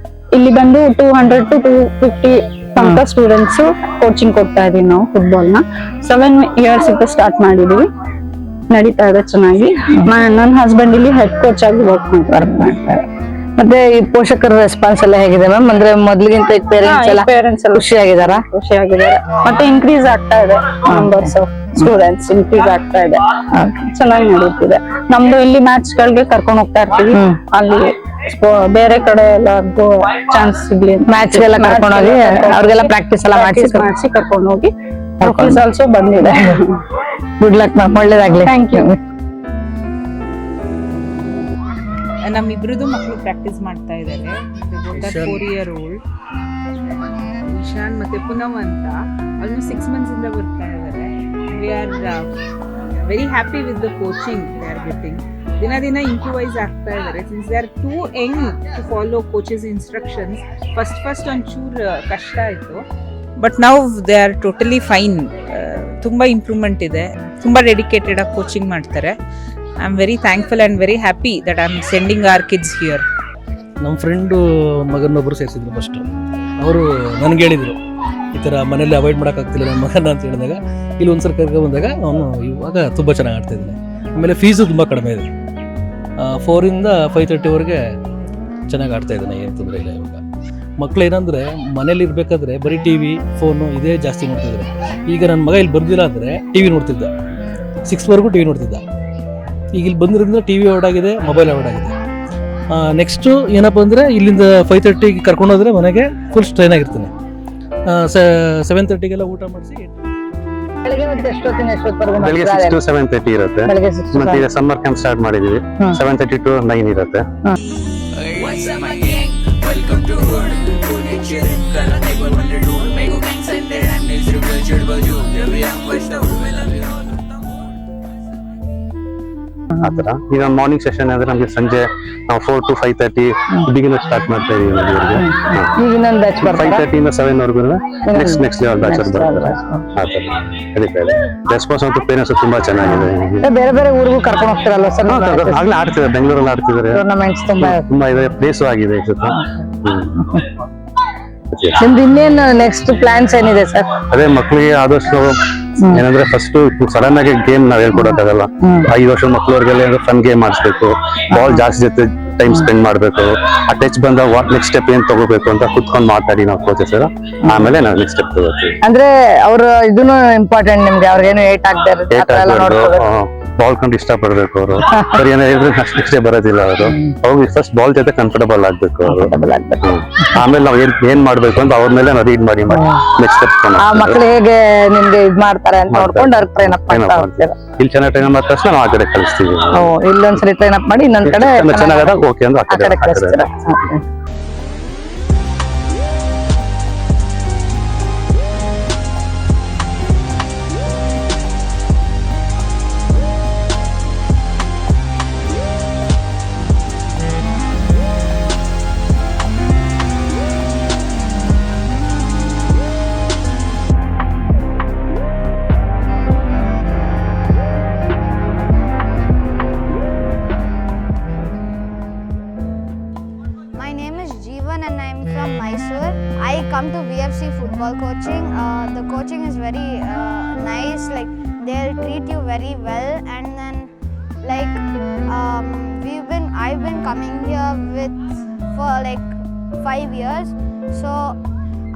ಇಲ್ಲಿ ಬಂದು 200 to 250 ತನಕ ಸ್ಟೂಡೆಂಟ್ಸ್ ಕೋಚಿಂಗ್ ಕೊಡ್ತಾ ಇದೀವಿ ನಾವು ಫುಟ್ಬಾಲ್ ನ. 7 years ಇಂದ ಸ್ಟಾರ್ಟ್ ಮಾಡಿದೀವಿ, ನಡೀತಾ ಇದೆ ಚೆನ್ನಾಗಿ. ನನ್ನ ಹಸ್ಬೆಂಡ್ ಇಲ್ಲಿ ಹೆಡ್ ಕೋಚ್ ಆಗಿ ವರ್ಕ್ ಮಾಡ್ತಾರೆ. ಮತ್ತೆ ಈ ಪೋಷಕರ ರೆಸ್ಪಾನ್ಸ್ ಎಲ್ಲ ಹೇಗಿದೆ ಮ್ಯಾಮ್? ಅಂದ್ರೆ ಮೊದ್ಲಿಗಿಂತ ಪೇರೆಂಟ್ಸ್ ಎಲ್ಲ ಖುಷಿಯಾಗಿದಾರಾ? ಖುಷಿಯಾಗಿದ್ದಾರೆ. ಮತ್ತೆ ಇನ್ಕ್ರೀಸ್ ಆಗ್ತಾ ಇದೆ, ನಂಬರ್ಸ್ ಆಫ್ ಸ್ಟೂಡೆಂಟ್ಸ್ ಇನ್ಕ್ರೀಸ್ ಆಗ್ತಾ ಇದೆ, ಚೆನ್ನಾಗಿ ನಡೀತಿದೆ. ನಮ್ದು ಇಲ್ಲಿ ಮ್ಯಾಚ್ ಗಳಿಗೆ ಕರ್ಕೊಂಡು ಹೋಗ್ತಾ ಇರ್ತೀವಿ. ಅಲ್ಲಿ ಬೇರೆ ಕಡೆ ಎಲ್ಲರಿಗೂ ಚಾನ್ಸ್ ಸಿಗ್ಲಿ ಮ್ಯಾಚ್ ಗೆಲ್ಲ ಕರ್ಕೊಂಡು ಹೋಗಿ ಅವ್ರಿಗೆಲ್ಲ ಪ್ರಾಕ್ಟೀಸ್ ಎಲ್ಲ ಮಾಡಿಸಿ ಕರ್ಕೊಂಡು ಹೋಗಿ ಆಲ್ಸೋ ಬಂದಿದೆ. ಗುಡ್ ಲಕ್ ಮ್ಯಾಮ್, ಒಳ್ಳೇದಾಗ್ಲಿ. Thank you. ನಮ್ಮಿಬ್ರದ್ದು ಮಕ್ಕಳು ಪ್ರಾಕ್ಟೀಸ್ ಮಾಡ್ತಾ ಇದ್ದಾರೆ. 4 year old ಇಶಾನ್ ಮತ್ತೆ ಪುನವ್ ಅಂತ ಆಲ್ಮೋಸ್ಟ್ 6 months ಇಂದ ಬರ್ತಾ ಇದ್ದಾರೆ. We are very happy with the coaching they are getting. ದಿನ ಇಂಪ್ರೂವೈಸ್ ಆಗ್ತಾ ಇದ್ದಾರೆ. Since they are too young to follow coaches instructions. First ಒಂಚೂರು ಕಷ್ಟ ಆಯಿತು, but now they are totally fine. ತುಂಬ ಇಂಪ್ರೂವ್ಮೆಂಟ್ ಇದೆ. ತುಂಬ ಡೆಡಿಕೇಟೆಡ್ ಆಗಿ ಕೋಚಿಂಗ್ ಮಾಡ್ತಾರೆ. I am very thankful and very happy that I am sending our kids here. ನಮ್ಮ friend ಮಗನೊಬ್ಬರು ಸೇರಿಸಿದ್ರು ಫಸ್ಟ್. ಅವರು ನನಗೆ ಹೇಳಿದರು, ಈ ಥರ ಮನೇಲಿ ಅವಾಯ್ಡ್ ಮಾಡೋಕ್ಕಾಗ್ತಿಲ್ಲ ನನ್ನ ಮಗನ ಅಂತ ಹೇಳಿದಾಗ ಇಲ್ಲಿ ಒಂದ್ಸಲ ಕರ್ಕೊಂಡು ಬಂದಾಗ ಅವನು ಇವಾಗ ತುಂಬ ಚೆನ್ನಾಗಿ ಆಡ್ತಾ ಇದ್ದಾನೆ. ಆಮೇಲೆ ಫೀಸು ತುಂಬ ಕಡಿಮೆ ಇದೆ. 4 ಇಂದ 5:30ವರೆಗೆ ಚೆನ್ನಾಗಿ ಆಡ್ತಾ ಇದ್ದಾನೆ, ಏನು ತೊಂದರೆ ಇಲ್ಲ. ಇವಾಗ ಮಕ್ಳು ಏನಂದರೆ ಮನೇಲಿ ಇರಬೇಕಾದ್ರೆ ಬರೀ TV, ಫೋನು ಇದೇ ಜಾಸ್ತಿ ನೋಡ್ತಿದ್ದಾರೆ. ಈಗ ನನ್ನ ಮಗ ಇಲ್ಲಿ ಬಂದಿಲ್ಲ ಅಂದರೆ TV ನೋಡ್ತಿದ್ದ, 6ವರೆಗೂ TV ನೋಡ್ತಿದ್ದ. ಈಗ ಇಲ್ಲಿ ಬಂದಿರೋದ್ರಿಂದ TV ಅವಾಯ್ಡ್ ಆಗಿದೆ, ಮೊಬೈಲ್ ಅವಾಯ್ಡ್ ಆಗಿದೆ. ನೆಕ್ಸ್ಟು ಏನಪ್ಪ ಅಂದರೆ ಇಲ್ಲಿಂದ 5:30ಗೆ ಕರ್ಕೊಂಡು ಹೋದರೆ ಮನೆಗೆ ಫುಲ್ ಸ್ಟ್ರೈನ್ ಆಗಿರ್ತಾನೆ. 7:30ಗೆಲ್ಲ ಊಟ ಮಾಡಿಸಿ ಬೆಳಿಗ್ಗೆ ಬೆಳಿಗ್ಗೆ 6 to 7:30 ಇರುತ್ತೆ. ಮತ್ತೆ ಈಗ ಸಮ್ಮರ್ ಕ್ಯಾಂಪ್ ಸ್ಟಾರ್ಟ್ ಮಾಡಿದೀವಿ. 7:30 to 9 ಇರುತ್ತೆ. What's up my gang? Welcome to Hood. Hood and chill. Kala table one to do. Make a gang send it and it's real chill but you. We are much the we love you all. ಆತರ ಈಗ morning session ಅಂದ್ರೆ ನಮಗೆ ಸಂಜೆ ನಾವು 4 to 5:30 beginner start ಮಾಡ್ತಾ ಇದೀವಿ ನದಿಯವರಿಗೆ. ಈಗ ಇನ್ನೊಂದು ಬ್ಯಾಚ್ ಬರ್ತಾರೆ. 5:30 ಇಂದ 7 ವರೆಗೂ ನೆಕ್ಸ್ಟ್ ಲೆವೆಲ್ ಬ್ಯಾಚ್ ಬರ್ತಾರೆ. ಆತರ ನಡೀತಾ ಇದೆ. ರೆಸ್ಪಾನ್ಸ್ ಅಂತೂ ಪೇರೆಂಟ್ಸ್ ತುಂಬಾ ಚೆನ್ನಾಗಿದೆ. ಬೇರೆ ಬೇರೆ ಊರಿಗೂ ಕರ್ಕೊಂಡು ಹೋಗ್ತಾರಲ್ವ ಸರ್? ಆಗ್ಲೇ ಆಡ್ತಿದ್ದಾರೆ, ಬೆಂಗಳೂರಲ್ಲಿ ಆಡ್ತಿದ್ದಾರೆ. ಟೂರ್ನಮೆಂಟ್ಸ್ ತುಂಬಾ ಇದೆ, ಪ್ಲೇಸು ಆಗಿದೆ ಈ ಸತ. ನಿಮ್ದು ಇನ್ನೇನು ನೆಕ್ಸ್ಟ್ ಪ್ಲಾನ್ಸ್ ಏನಿದೆ ಸರ್? ಅದೇ ಮಕ್ಕಳಿಗೆ ಆದಷ್ಟು ಏನಂದ್ರೆ ಫಸ್ಟ್ ಸಡನ್ ಆಗಿ ಗೇಮ್ ನಾವ್ ಹೇಳ್ಕೊಡಕ್ಕಾಗಲ್ಲ. 5 ವರ್ಷದ ಮಕ್ಕಳವ್ರಿಗೆಲ್ಲ ಫನ್ ಗೇಮ್ ಮಾಡಿಸ್ಬೇಕು, ಬಾಲ್ ಜಾಸ್ತಿ ಜೊತೆ ಟೈಮ್ ಸ್ಪೆಂಡ್ ಮಾಡ್ಬೇಕು. ಆ ಟಚ್ ಬಂದ ನೆಕ್ಸ್ಟ್ ಸ್ಟೆಪ್ ಏನ್ ತಗೋಬೇಕು ಅಂತ ಕುತ್ಕೊಂಡು ಮಾತಾಡಿ ನಾವು ಕೋಚಸ್ ಆಮೇಲೆ ನಾವು ನೆಕ್ಸ್ಟ್ ಸ್ಟೆಪ್ ತಗೋತೀವಿ. ಅಂದ್ರೆ ಅವ್ರ ಇದನ್ನು ಇಂಪಾರ್ಟೆಂಟ್ ನಿಮ್ಗೆ, ಅವ್ರಿಗೇನು ಏಟ್ ಬಾಲ್ ಕಂಡು ಇಷ್ಟ ಪಡ್ಬೇಕು ಅವರು. ಸರಿ ಏನೋ ಹೇಳಿದ್ರೆ ನೆಕ್ಸ್ಟ್ ಬರೋದಿಲ್ಲ ಅವರು. ಅವಾಗ ಫಸ್ಟ್ ಬಾಲ್ ಜೊತೆ ಕಂಫರ್ಟಬಲ್ ಆಗ್ಬೇಕು ಅವರು. ಆಮೇಲೆ ನಾವ್ ಏನ್ ಮಾಡ್ಬೇಕು ಅಂತ ಅವ್ರ ಮೇಲೆ ನಾವು ರೀಡ್ ಮಾಡಿ ನೆಕ್ಸ್ಟ್ ಸ್ಟೆಪ್. ಆ ಮಕ್ಳು ಹೇಗೆ ನಿಮ್ಗೆ ಇದ್ ಮಾಡ್ತಾರೆ ಅಂತ ನೋಡ್ಕೊಂಡು ಅವ್ರ ಟ್ರೈನ್ ಅಪ್ ಮಾಡ್ತಾ ಹೋಗ್ತೀರಾ? ಇಲ್ಲಿ ಚೆನ್ನಾಗಿ ಟ್ರೈನ್ ಮಾಡಿದ ತಕ್ಷಣ ನಾವು ಆ ಕಡೆ ಕಳಿಸ್ತೀವಿ. ಇಲ್ಲೊಂದ್ಸರಿ ಟ್ರೈನ್ ಅಪ್ ಮಾಡಿ ಇನ್ನೊಂದ್ ಕಡೆ ಚೆನ್ನಾಗದ ಓಕೆ ಅಂದ್ರೆ ಆ ಕಡೆ ಕಳಿಸ್ತೀರಾ? very nice. Like they'll treat you very well, and then like I've been coming here for like 5 years, so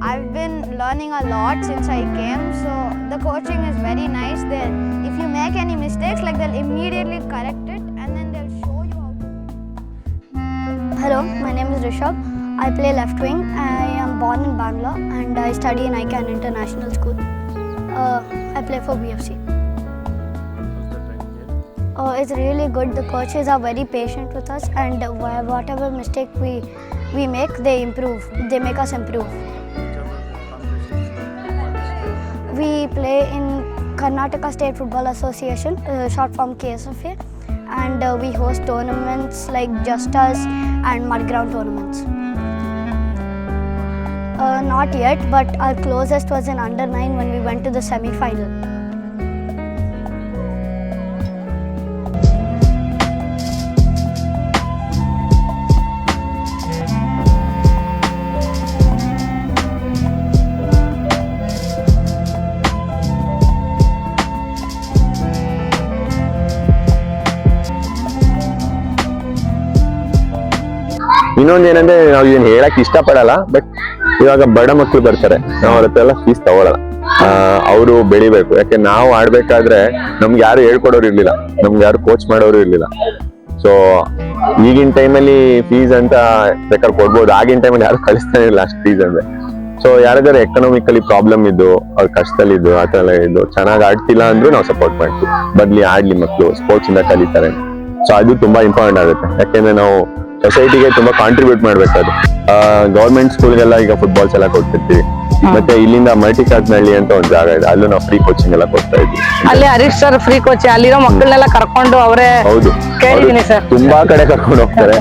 I've been learning a lot since I came. So the coaching is very nice. If you make any mistakes, like they'll immediately correct it, and then they'll show you how to. Hello, my name is Rishabh. I play left wing. I am born in Bangalore and I study in ICANN International School. I play for BFC. It's really good. The coaches are very patient with us, and whatever mistake we make, they improve. They make us improve. We play in Karnataka State Football Association, short form KSFA, and we host tournaments like Justas and mud ground tournaments. Not yet, but our closest was in under 9 when we went to the semi-final. ಇನ್ನೊಂದೇನಂದ್ರೆ ನಾವು ಏನ್ ಹೇಳಕ್ ಇಷ್ಟಪಡಲ್ಲ, but ಇವಾಗ ಬಡ ಮಕ್ಳು ಬರ್ತಾರೆ, ನಾವು ಅವ್ರ ಹತ್ರ ಎಲ್ಲ ಫೀಸ್ ತಗೊಳಲ್ಲ. ಅವರು ಬೆಳಿಬೇಕು. ಯಾಕೆ ನಾವು ಆಡ್ಬೇಕಾದ್ರೆ ನಮ್ಗೆ ಯಾರು ಹೇಳ್ಕೊಡೋರು ಇರ್ಲಿಲ್ಲ, ನಮ್ಗೆ ಯಾರು ಕೋಚ್ ಮಾಡೋರು ಇರ್ಲಿಲ್ಲ. ಸೊ ಈಗಿನ ಟೈಮಲ್ಲಿ ಫೀಸ್ ಅಂತ ಬೇಕಾದ್ರೆ ಕೊಡ್ಬೋದು, ಆಗಿನ ಟೈಮಲ್ಲಿ ಯಾರು ಕಳಿಸ್ತಾನೆ ಇಲ್ಲ ಅಷ್ಟು ಫೀಸ್ ಅಂದ್ರೆ. ಸೊ ಯಾರಾದ್ರೂ ಎಕನಾಮಿಕಲಿ ಪ್ರಾಬ್ಲಮ್ ಇದ್ದು, ಅವ್ರ ಕಷ್ಟದಲ್ಲಿದ್ದು, ಆ ತರ ಇದ್ದು, ಚೆನ್ನಾಗಿ ಆಡ್ತಿಲ್ಲ ಅಂದ್ರೂ ನಾವು ಸಪೋರ್ಟ್ ಮಾಡ್ತೀವಿ. ಬರ್ಲಿ ಆಡ್ಲಿ ಮಕ್ಳು, ಸ್ಪೋರ್ಟ್ಸ್ ಇಂದ ಕಲಿತಾರೆ. ಸೊ ಅದು ತುಂಬಾ ಇಂಪಾರ್ಟೆಂಟ್ ಆಗುತ್ತೆ. ಯಾಕೆಂದ್ರೆ ನಾವು ಸೊಸೈಟಿಗೆ ತುಂಬಾ ಕಾಂಟ್ರಿಬ್ಯೂಟ್ ಮಾಡ್ಬೇಕಾದ್ರೆ ಗವರ್ಮೆಂಟ್ ಸ್ಕೂಲ್ಗೆಲ್ಲ ಈಗ ಫುಟ್ಬಾಲ್ಸ್ ಎಲ್ಲ ಕೊಡ್ತಿರ್ತೀವಿ. ಮತ್ತೆ ಇಲ್ಲಿಂದ ಮಲ್ಟಿಕಾರ್ಟ್ನಹಳ್ಳಿ ಅಂತ ಒಂದು ಜಾಗ ಇದೆ, ಅಲ್ಲೂ ನಾವು ಫ್ರೀ ಕೋಚಿಂಗ್ ಎಲ್ಲ ಕೊಡ್ತಾ ಇದ್ವಿ. ಅಲ್ಲಿ ಹರೀಶ್ ಸರ್ ಫ್ರೀ ಕೋಚ್, ಅಲ್ಲಿರೋ ಮಕ್ಕಳನ್ನೆಲ್ಲ ಕರ್ಕೊಂಡು ಅವರೇ. ಹೌದು, ಕೇಳಿದೀನಿ ಸರ್, ತುಂಬಾ ಕಡೆ ಕರ್ಕೊಂಡು ಹೋಗ್ತಾರೆ.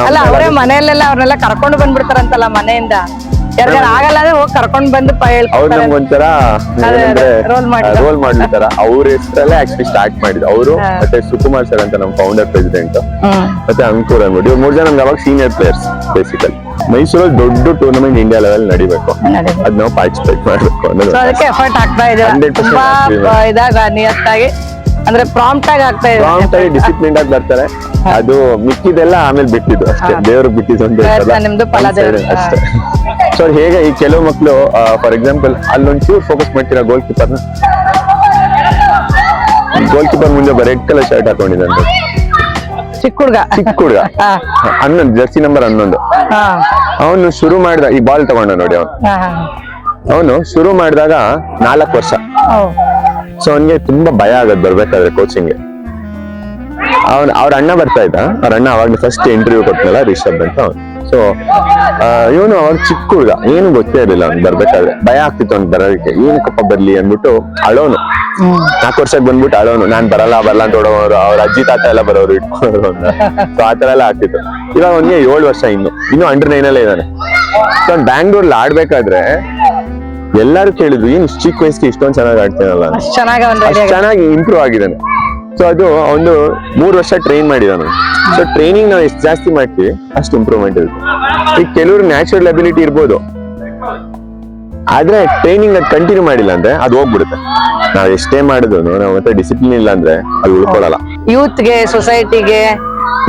ಅಲ್ಲ ಅವರೇ ಮನೆಯಲ್ಲೆಲ್ಲ ಅವ್ರನ್ನೆಲ್ಲ ಕರ್ಕೊಂಡು ಬಂದ್ಬಿಡ್ತಾರಂತಲ್ಲ ಮನೆಯಿಂದ. ಯಾರಿಗಾರ ಆಗಲ್ಲ ಅಂದ್ರೆ ಹೋಗಿ ಕರ್ಕೊಂಡು ಬಂದು ಅವ್ರು ನಮ್ಗೊಂಥರ ರೋಲ್ ಮಾಡ್ಲಿರ್ತಾರ. ಅವ್ರ ಹೆಸರಲ್ಲೇ ಆಕ್ಚುಲಿ ಸ್ಟಾರ್ಟ್ ಮಾಡಿದ್ರು ಅವರು. ಮತ್ತೆ ಸುಕುಮಾರ್ ಸರ್ ಅಂತ ನಮ್ಮ ಫೌಂಡರ್ ಪ್ರೆಸಿಡೆಂಟ್, ಮತ್ತೆ ಅಂಕುರ್ ಅಂದ್ಬಿಟ್ಟು ಇವ್ರು 3 ಜನ ನಮ್ಗೆ ಅವಾಗ ಸೀನಿಯರ್ ಪ್ಲೇಯರ್ಸ್. ಬೇಸಿಕಲಿ ಮೈಸೂರಲ್ಲಿ ದೊಡ್ಡ ಟೂರ್ನಮೆಂಟ್ ಇಂಡಿಯಾ ಲೆವೆಲ್ ನಡಿಬೇಕು, ಅದ್ ನಾವು ಪಾರ್ಟಿಸಿಪೇಟ್ ಮಾಡ್ಬೇಕು ಅನ್ನೋದು. ಅದಕ್ಕೆ ಎಫರ್ಟ್ ಆಗ್ತಾ ಇದೆ ತುಂಬಾ ಇದಾಗ ನಿಯತ್ತಾಗಿ, ಅಂದ್ರೆ ಪ್ರಾಂಪ್ಟ್ ಆಗಿ ಆಗ್ತಾ ಇದೆ. ಪ್ರಾಂಪ್ಟ್ ಆಗಿ ಡಿಸಿಪ್ಲಿನ್ ಆಗಿ ಬರ್ತಾರೆ. ಅದು ಮಿಕ್ಕಿದೆಲ್ಲ ಆಮೇಲೆ ಬಿಟ್ಟಿದ್ದು ಅಷ್ಟೇ, ದೇವ್ರಿಗೆ ಬಿಟ್ಟಿದ್ದು ನಿಮ್ದು ಫಲ ಅಷ್ಟೇ. ಸೊ ಹೇಗೆ ಈ ಕೆಲವು ಮಕ್ಕಳು ಫಾರ್ ಎಕ್ಸಾಂಪಲ್ ಅಲ್ಲೊಂಚೂರು ಫೋಕಸ್ ಮಾಡ್ತೀರಾ ಗೋಲ್ ಕೀಪರ್ ಮುಂದೆ ರೆಡ್ ಕಲರ್ ಶರ್ಟ್ ಹಾಕೊಂಡಿದಂತೆ, ಚಿಕ್ಕ ಹುಡುಗ 11 ಜರ್ಸಿ ನಂಬರ್ 11. ಅವನು ಶುರು ಮಾಡಿದ ಈ ಬಾಲ್ ತಗೊಂಡ ನೋಡಿ, ಅವನು ಶುರು ಮಾಡಿದಾಗ 4 ವರ್ಷ. ಸೊ ಅವನ್ಗೆ ತುಂಬಾ ಭಯ ಆಗದ್ ಬರ್ಬೇಕಾದ್ರೆ ಕೋಚಿಂಗ್ಗೆ. ಅವ್ರ ಅಣ್ಣ ಬರ್ತಾ ಇದ್ದ, ಅವ್ರ ಅಣ್ಣ ಅವಾಗ ಫಸ್ಟ್ ಇಂಟರ್ವ್ಯೂ ಕೊಟ್ಟನಲ್ಲ ರಿಷಬ್ ಅಂತ. ಸೊ ಇವನು ಅವಾಗ ಚಿಕ್ಕ ಹುಡುಗ, ಏನು ಗೊತ್ತೇ ಇರಲಿಲ್ಲ ಅವ್ನು ಬರ್ಬೇಕಾದ್ರೆ. ಭಯ ಆಗ್ತಿತ್ತು ಅವ್ನು ಬರೋದಕ್ಕೆ, ಏನಕ್ಕಪ್ಪ ಬರ್ಲಿ ಅಂದ್ಬಿಟ್ಟು ಅಳೋನು. 4 ವರ್ಷಕ್ಕೆ ಬಂದ್ಬಿಟ್ಟು ಅಳೋನು, ನಾನ್ ಬರಲ್ಲ ಅಂತ ಹೊಡೋರು. ಅವ್ರ ಅಜ್ಜಿ ತಾತ ಎಲ್ಲ ಬರೋರು ಇಟ್ಕೊಂಡ್ರು ಅಂತ. ಸೊ ಆತರ ಎಲ್ಲ ಆಗ್ತಿತ್ತು. ಇವಾಗ ಅವ್ನಿಗೆ 7 ವರ್ಷ, ಇನ್ನು ಅಂಡರ್ 9 ಅಲ್ಲೇ ಇದ್ದಾನೆ. ಸೊ ಅವ್ನು ಬ್ಯಾಂಗ್ಳೂರ್ಲಿ ಆಡ್ಬೇಕಾದ್ರೆ ಎಲ್ಲಾರು ಕೇಳಿದ್ರು, ಏನ್ ಚಿಕ್ಕ ವಯಸ್ಸಿಗೆ ಇಷ್ಟೊಂದು ಚೆನ್ನಾಗಿ ಆಡ್ತಾನಲ್ಲ, ಚೆನ್ನಾಗಿ ಇಂಪ್ರೂವ್ ಆಗಿದ್ದಾನೆ. ಸೊ ಅದು ಒಂದು 3 ವರ್ಷ ಟ್ರೈನ್ ಮಾಡಿದಾನು. ಸೊ ಟ್ರೈನಿಂಗ್ ನಾವು ಎಷ್ಟು ಜಾಸ್ತಿ ಮಾಡ್ತೀವಿ ಅಷ್ಟು ಇಂಪ್ರೂವ್ಮೆಂಟ್ ಇರುತ್ತೆ. ಈಗ ಕೆಲವರು ನ್ಯಾಚುರಲ್ ಅಬಿಲಿಟಿ ಇರ್ಬೋದು, ಆದ್ರೆ ಟ್ರೈನಿಂಗ್ ಅದು ಕಂಟಿನ್ಯೂ ಮಾಡಿಲ್ಲ ಅಂದ್ರೆ ಅದು ಹೋಗ್ಬಿಡುತ್ತೆ. ನಾವ್ ಎಷ್ಟೇ ಮಾಡಿದ್ರು ನಾವು ಮತ್ತೆ ಡಿಸಿಪ್ಲಿನ್ ಇಲ್ಲ ಅಂದ್ರೆ ಅದು ಉಳ್ಕೊಳ್ಳಲ್ಲ. ಯೂತ್ಗೆ, ಸೊಸೈಟಿಗೆ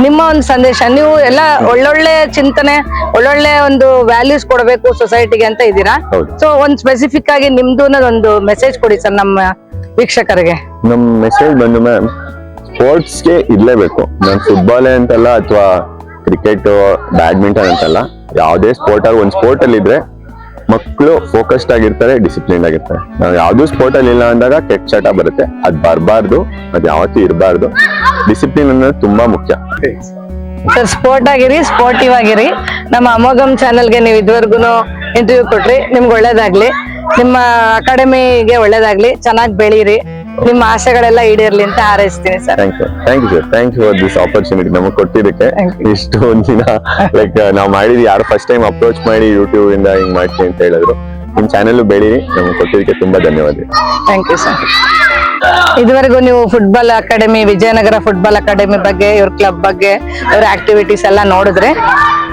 ನಿಮ್ಮ ಒಂದು ಸಂದೇಶ, ನೀವು ಎಲ್ಲ ಒಳ್ಳೊಳ್ಳೆ ಚಿಂತನೆ, ಒಳ್ಳೊಳ್ಳೆ ಒಂದು ವ್ಯಾಲ್ಯೂಸ್ ಕೊಡಬೇಕು ಸೊಸೈಟಿಗೆ ಅಂತ ಇದ್ದೀರಾ. ಸೊ ಒಂದ್ ಸ್ಪೆಸಿಫಿಕ್ ಆಗಿ ನಿಮ್ದು ಒಂದು ಮೆಸೇಜ್ ಕೊಡಿ ಸರ್ ನಮ್ಮ ವೀಕ್ಷಕರಿಗೆ. ನಮ್ ಮೆಸೇಜ್ ಬಂದು ಮ್ಯಾಮ್, ಸ್ಪೋರ್ಟ್ಸ್ಗೆ ಇರ್ಲೇಬೇಕು. ನಾನು ಫುಟ್ಬಾಲೇ ಅಂತಲ್ಲ ಅಥವಾ ಕ್ರಿಕೆಟ್, ಬ್ಯಾಡ್ಮಿಂಟನ್ ಅಂತಲ್ಲ, ಯಾವುದೇ ಸ್ಪೋರ್ಟ್ ಆಗಿ ಒಂದು ಸ್ಪೋರ್ಟ್ ಅಲ್ಲಿ ಇದ್ರೆ ಮಕ್ಕಳು ಫೋಕಸ್ಡ್ ಆಗಿರ್ತಾರೆ, ಡಿಸಿಪ್ಲಿನ್ ಆಗಿರ್ತಾರೆ. ನಾವು ಯಾವ್ದು ಸ್ಪೋರ್ಟ್ ಅಲ್ಲಿ ಇಲ್ಲ ಅಂದಾಗ ಕೆಟ್ಟ ಚಟ ಬರುತ್ತೆ, ಅದ್ ಬರಬಾರ್ದು, ಅದ್ ಯಾವತ್ತೂ ಇರಬಾರ್ದು. ಡಿಸಿಪ್ಲಿನ್ ಅನ್ನೋದು ತುಂಬಾ ಮುಖ್ಯ. ಸರ್ ಸ್ಪೋರ್ಟ್ ಆಗಿರಿ, ಸ್ಪೋರ್ಟಿವ್ ಆಗಿರಿ. ನಮ್ಮ ಅಮೋಘಂ ಚಾನೆಲ್ಗೆ ನೀವು ಇದುವರೆಗೂ ಇಂಟರ್ವ್ಯೂ ಕೊಟ್ರಿ, ನಿಮ್ಗೆ ಒಳ್ಳೇದಾಗ್ಲಿ, ನಿಮ್ಮ ಅಕಾಡೆಮಿಗೆ ಒಳ್ಳೇದಾಗ್ಲಿ, ಚೆನ್ನಾಗಿ ಬೆಳೀರಿ, ನಿಮ್ಮ ಆಸೆಗಳೆಲ್ಲ ಈಡೇರ್ಲಿ ಅಂತ ಹಾರೈಸ್ತೀನಿ sir. Thank you sir, thank you for this opportunity ನಮಗೆ ಕೊಟ್ಟಿದ್ದಕ್ಕೆ. ಇಷ್ಟು ಒಂದಿನ ಲೈಕ್ ನಾವು ಮಾಡಿದ್ವಿ, ಯಾರು ಫಸ್ಟ್ ಟೈಮ್ ಅಪ್ರೋಚ್ ಮಾಡಿ ಯೂಟ್ಯೂಬ್ ಇಂದ ಹಿಂಗ್ ಮಾಡ್ತೀನಿ ಅಂತ ಹೇಳಿದ್ರು. ನಿಮ್ ಚಾನೆಲ್ ಬೆಳೀರಿ, ನಮ್ಗೆ ಕೊಟ್ಟಿದ್ದಕ್ಕೆ ತುಂಬಾ ಧನ್ಯವಾದ. Thank you sir. ಇದುವರೆಗೂ ನೀವು football academy, Vijayanagar football academy ಬಗ್ಗೆ, ಇವ್ರ ಕ್ಲಬ್ ಬಗ್ಗೆ, ಇವ್ರ ಆಕ್ಟಿವಿಟೀಸ್ ಎಲ್ಲ ನೋಡಿದ್ರೆ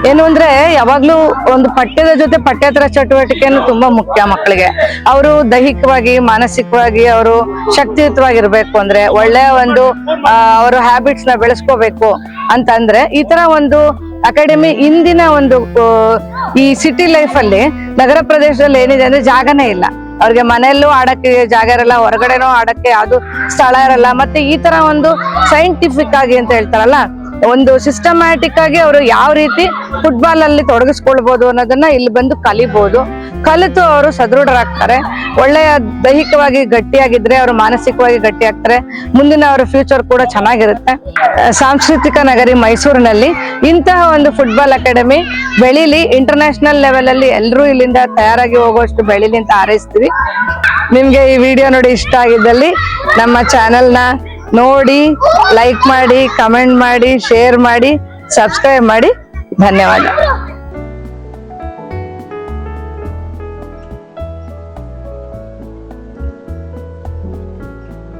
ಏನು ಅಂದ್ರೆ ಯಾವಾಗ್ಲೂ ಒಂದು ಪಠ್ಯದ ಜೊತೆ ಪಠ್ಯೇತರ ಚಟುವಟಿಕೆಯನ್ನು ತುಂಬಾ ಮುಖ್ಯ ಮಕ್ಕಳಿಗೆ. ಅವರು ದೈಹಿಕವಾಗಿ, ಮಾನಸಿಕವಾಗಿ ಅವರು ಶಕ್ತಿಯುತವಾಗಿರ್ಬೇಕು ಅಂದ್ರೆ, ಒಳ್ಳೆಯ ಒಂದು ಅವರ ಹ್ಯಾಬಿಟ್ಸ್ ನ ಬೆಳೆಸ್ಕೋಬೇಕು ಅಂತಂದ್ರೆ ಈ ತರ ಒಂದು ಅಕಾಡೆಮಿ ಇಂದಿನ ಒಂದು ಈ ಸಿಟಿ ಲೈಫ್ ಅಲ್ಲಿ, ನಗರ ಪ್ರದೇಶದಲ್ಲಿ ಏನಿದೆ ಅಂದ್ರೆ ಜಾಗನೇ ಇಲ್ಲ ಅವ್ರಿಗೆ. ಮನೆಯಲ್ಲೂ ಆಡಕ್ಕೆ ಜಾಗ ಇರಲ್ಲ, ಹೊರಗಡೆನೂ ಆಡಕ್ಕೆ ಯಾವ್ದು ಸ್ಥಳ ಇರಲ್ಲ. ಮತ್ತೆ ಈ ತರ ಒಂದು ಸೈಂಟಿಫಿಕ್ ಆಗಿ ಅಂತ ಹೇಳ್ತಾರಲ್ಲ, ಒಂದು ಸಿಸ್ಟಮ್ಯಾಟಿಕ್ ಆಗಿ ಅವರು ಯಾವ ರೀತಿ ಫುಟ್ಬಾಲ್ ಅಲ್ಲಿ ತೊಡಗಿಸ್ಕೊಳ್ಬಹುದು ಅನ್ನೋದನ್ನ ಇಲ್ಲಿ ಬಂದು ಕಲಿಬಹುದು. ಕಲಿತು ಅವರು ಸದೃಢರಾಗ್ತಾರೆ. ಒಳ್ಳೆಯ ದೈಹಿಕವಾಗಿ ಗಟ್ಟಿಯಾಗಿದ್ರೆ ಅವರು ಮಾನಸಿಕವಾಗಿ ಗಟ್ಟಿ ಆಗ್ತಾರೆ. ಮುಂದಿನ ಅವರ ಫ್ಯೂಚರ್ ಕೂಡ ಚೆನ್ನಾಗಿರುತ್ತೆ. ಸಾಂಸ್ಕೃತಿಕ ನಗರಿ ಮೈಸೂರಿನಲ್ಲಿ ಇಂತಹ ಒಂದು ಫುಟ್ಬಾಲ್ ಅಕಾಡೆಮಿ ಬೆಳೀಲಿ, ಇಂಟರ್ನ್ಯಾಷನಲ್ ಲೆವೆಲ್ ಅಲ್ಲಿ ಎಲ್ಲರೂ ಇಲ್ಲಿಂದ ತಯಾರಾಗಿ ಹೋಗುವಷ್ಟು ಬೆಳೀಲಿ ಅಂತ ಹಾರೈಸ್ತೀವಿ. ನಿಮ್ಗೆ ಈ ವಿಡಿಯೋ ನೋಡಿ ಇಷ್ಟ ಆಗಿದ್ದಲ್ಲಿ ನಮ್ಮ ಚಾನೆಲ್ನ ನೋಡಿ, ಲೈಕ್ ಮಾಡಿ, ಕಮೆಂಟ್ ಮಾಡಿ, ಶೇರ್ ಮಾಡಿ, ಸಬ್ಸ್ಕ್ರೈಬ್ ಮಾಡಿ. ಧನ್ಯವಾದ.